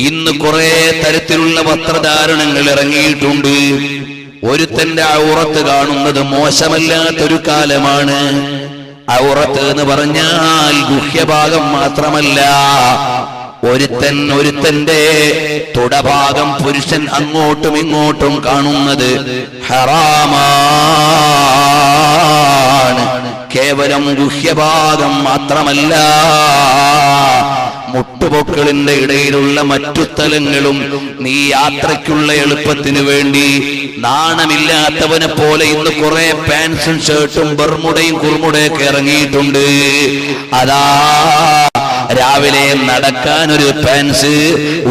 ഇന്ന് കുറെ തരത്തിലുള്ള വസ്ത്രധാരണങ്ങൾ ഇറങ്ങിയിട്ടുണ്ട്. ഒരുത്തന്റെ ഔറത്ത് കാണുന്നത് മോശമല്ലാത്തൊരു കാലമാണ്. ഔറത്ത് എന്ന് പറഞ്ഞാൽ ഗുഹ്യഭാഗം മാത്രമല്ല, ഒരുത്തന്റെ തുടഭാഗം പുരുഷൻ അങ്ങോട്ടും ഇങ്ങോട്ടും കാണുന്നത് ഹറാമാണ്. കേവലം ഗുഹ്യഭാഗം മാത്രമല്ല, മുട്ടുപൊക്കളിന്റെ ഇടയിലുള്ള മറ്റു സ്ഥലങ്ങളും നീ യാത്രയ്ക്കുള്ള എളുപ്പത്തിന് വേണ്ടി നാണമില്ലാത്തവനെ പോലെ ഇന്ന് കുറെ പാൻസും ഷർട്ടും ബർമുടയും കുർമുടയൊക്കെ ഇറങ്ങിയിട്ടുണ്ട്. അതാ രാവിലെ നടക്കാനൊരു പാൻസ്,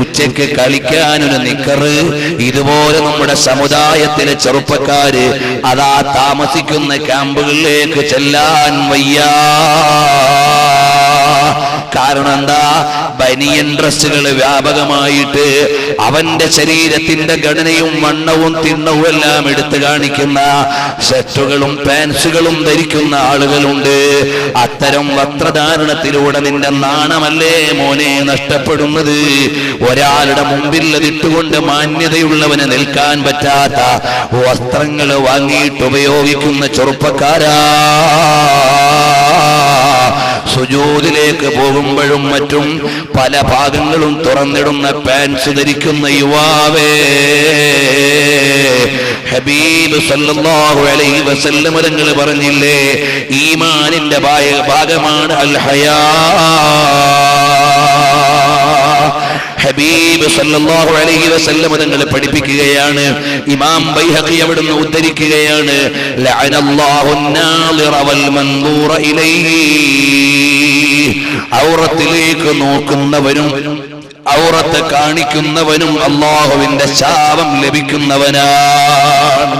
ഉച്ചയ്ക്ക് കളിക്കാനൊരു നിക്കറ്. ഇതുപോലെ നമ്മുടെ സമുദായത്തിലെ ചെറുപ്പക്കാര് അതാ താമസിക്കുന്ന ക്യാമ്പുകളിലേക്ക് ചെല്ലാൻ വയ്യ. കാരണം എന്താ? ബനിയൻ ഡ്രസ്സുകൾ വ്യാപകമായിട്ട് അവന്റെ ശരീരത്തിന്റെ ഘടനയും വണ്ണവും തിണ്ണവും എല്ലാം എടുത്തു കാണിക്കുന്ന ഷർട്ടുകളും പാൻസുകളും ധരിക്കുന്ന ആളുകളുണ്ട്. അത്തരം വസ്ത്രധാരണത്തിലൂടെ നിന്റെ നാണമല്ലേ മോനെ നഷ്ടപ്പെടുന്നത്? ഒരാളുടെ മുമ്പിൽ അതിട്ടുകൊണ്ട് മാന്യതയുള്ളവന് നിൽക്കാൻ പറ്റാത്ത വസ്ത്രങ്ങൾ വാങ്ങിയിട്ട് ഉപയോഗിക്കുന്ന ചെറുപ്പക്കാരാ, സുജൂദിലേക്ക് പോകുമ്പോഴും മറ്റും പല ഭാഗങ്ങളും തുറന്നിടുന്ന പാൻസ് ധരിക്കുന്ന യുവാവേ, ഹബീബ് സല്ലല്ലാഹു അലൈഹി വസല്ലം തങ്ങൾ പറഞ്ഞില്ലേ, ഈമാനിന്റെ ഭാഗമാണ് അൽ ഹയാ. ഹബീബ് സല്ലല്ലാഹു അലൈഹി വസല്ലം തങ്ങൾ പഠിപ്പിക്കുകയാണ്. ഇമാം ബൈഹഖി അവിടുന്ന് ഉദ്ധരിക്കുകയാണ്, ലഅനല്ലാഹു നാളിറ വൽ മൻദൂറ ഇലൈഹി. ഔറത്തിലേക്ക് നോക്കുന്നവനും ഔറത്ത് കാണിക്കുന്നവനും അല്ലാഹുവിന്റെ ശാപം ലഭിക്കുന്നവനാണ്.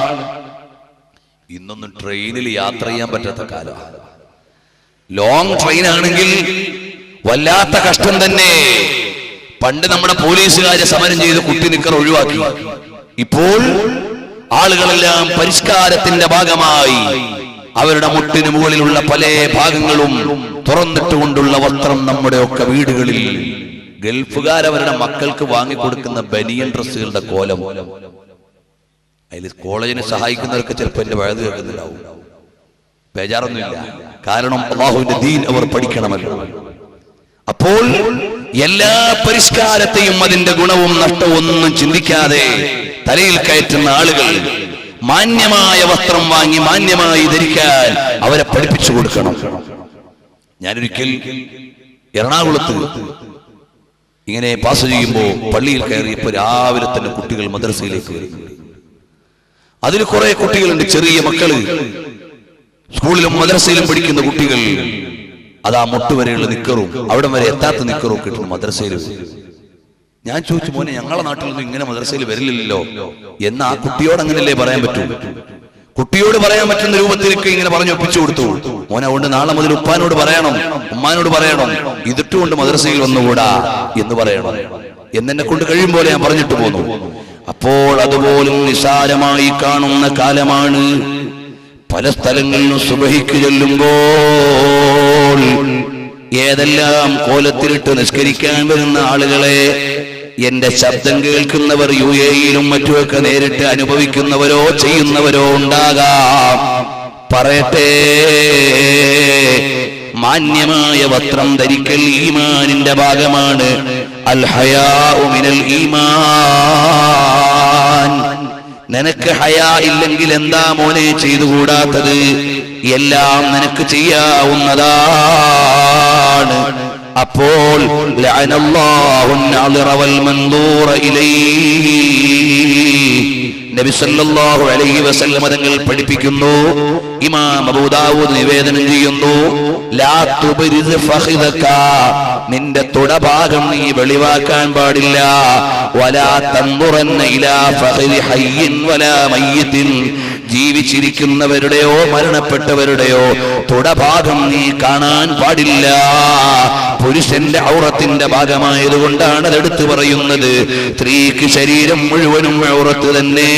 ഇന്നൊന്നും ട്രെയിനിൽ യാത്ര ചെയ്യാൻ പറ്റാത്ത കാലമാണ്. ലോങ് ട്രെയിൻ ആണെങ്കിൽ വല്ലാത്ത കഷ്ടം തന്നെ. പണ്ട് നമ്മുടെ പോലീസുകാരെ സമരം ചെയ്ത് കുട്ടി നിക്കർ ഒഴിവാക്കി. ഇപ്പോൾ ആളുകളെല്ലാം പരിഷ്കാരത്തിന്റെ ഭാഗമായി അവരുടെ മുട്ടിന് മുകളിലുള്ള പല ഭാഗങ്ങളും തുറന്നിട്ടുകൊണ്ടുള്ള വസ്ത്രം നമ്മുടെ ഒക്കെ വീടുകളിൽ. ഗൾഫുകാരവരുടെ മക്കൾക്ക് വാങ്ങിക്കൊടുക്കുന്ന ബനിയൻ ഡ്രസ്സുകളുടെ കോലം. അതിൽ കോളേജിനെ സഹായിക്കുന്നവർക്ക് ചിലപ്പോൾ എന്റെ വഴുത് കേൾക്കുന്നുണ്ടാവും. ബേജാറൊന്നുമില്ല, കാരണം അല്ലാഹുവിന്റെ ദീൻ അവർ പഠിക്കണമല്ലോ. അപ്പോൾ എല്ലാ പരിഷ്കാരത്തെയും അതിന്റെ ഗുണവും നഷ്ടവും ഒന്നും ചിന്തിക്കാതെ തലയിൽ കയറ്റുന്ന ആളുകൾ മാന്യമായ വസ്ത്രം വാങ്ങി മാന്യമായി ധരിക്കാൻ അവരെ പഠിപ്പിച്ചു കൊടുക്കണം. ഞാനൊരിക്കൽ എറണാകുളത്ത് ഇങ്ങനെ പാസ് ചെയ്യുമ്പോൾ പള്ളിയിൽ കയറിയപ്പോൾ രാവിലെ തന്നെ കുട്ടികൾ മദ്രസയിലേക്ക് വരുന്നുണ്ട്. അതിൽ കുറെ കുട്ടികളുണ്ട്, ചെറിയ മക്കള്, സ്കൂളിലും മദ്രസയിലും പഠിക്കുന്ന കുട്ടികൾ. അതാ മുട്ടുവരെയുള്ള നിക്കറും അവിടം വരെ എത്താത്ത നിക്കറും കിട്ടുന്നു മദ്രസയിൽ. ഞാൻ ചോദിച്ചു, മോനെ ഞങ്ങളെ നാട്ടിലൊന്നും ഇങ്ങനെ മദ്രസയിൽ വരില്ലല്ലോ എന്ന്. ആ കുട്ടിയോട് അങ്ങനല്ലേ പറയാൻ പറ്റൂ? കുട്ടിയോട് പറയാൻ പറ്റുന്ന രൂപത്തിലേക്ക് ഇങ്ങനെ പറഞ്ഞു ഒപ്പിച്ചു കൊടുത്തു. മോനെ, അതുകൊണ്ട് നാളെ മുതൽ ഉപ്പാനോട് പറയണം, ഉമ്മാനോട് പറയണം, ഇതിട്ടുകൊണ്ട് മദ്രസയിൽ വന്നുകൂടാ എന്ന് പറയണം. എന്നെ കൊണ്ട് കഴിയും പോലെ ഞാൻ പറഞ്ഞിട്ട് പോന്നു. അപ്പോൾ അതുപോലും നിസാരമായി കാണുന്ന കാലമാണ്. പല സ്ഥലങ്ങളിലും സുബഹിക്ക് ചൊല്ലുമ്പോൾ ഏതെല്ലാം കോലത്തിലിട്ട് നിസ്കരിക്കാൻ വരുന്ന ആളുകളെ എന്റെ ശബ്ദം കേൾക്കുന്നവർ UAE-യിലും മറ്റുമൊക്കെ നേരിട്ട് അനുഭവിക്കുന്നവരോ ചെയ്യുന്നവരോ ഉണ്ടാകാം. പറയട്ടെ, മാന്യമായ വസ്ത്രം ധരിക്കൽ ഈമാനിന്റെ ഭാഗമാണ്. അൽ ഹയാഉ മിനൽ ഈമാൻ. നിനക്ക് ഹയാ ഇല്ലെങ്കിൽ എന്താ മോനെ ചെയ്തുകൂടാത്തത്? എല്ലാം നിനക്ക് ചെയ്യാവുന്നതാണ്. അപ്പോൾ ലഅനല്ലാഹു നാളിറ വൽ മൻദൂറ ഇലൈഹി. നബി സല്ലല്ലാഹു അലൈഹി വസല്ലം തങ്ങൾ പഠിപ്പിക്കുന്നു, ഇമാം അബൂ ദാവൂദ് നിവേദനം ചെയ്യുന്നു, ലാ തുബ്രിസ് ഫഖിദക. നിന്റെ തുടഭാഗം നീ വെളിവാക്കാൻ പാടില്ല. വലാ തൻദുറന്ന ഇലാ ഫഖിദി ഹയ്യിൻ വലാ മയ്യിത്തിൻ. ജീവിച്ചിരിക്കുന്നവരുടെയോ മരണപ്പെട്ടവരുടെയോ തുടഭാഗം നീ കാണാൻ പാടില്ല. പുരുഷന്റെ ഔറത്തിന്റെ ഭാഗമായതുകൊണ്ടാണ് അതെടുത്തു പറയുന്നത്. സ്ത്രീക്ക് ശരീരം മുഴുവനും ഔറത്ത് തന്നെ.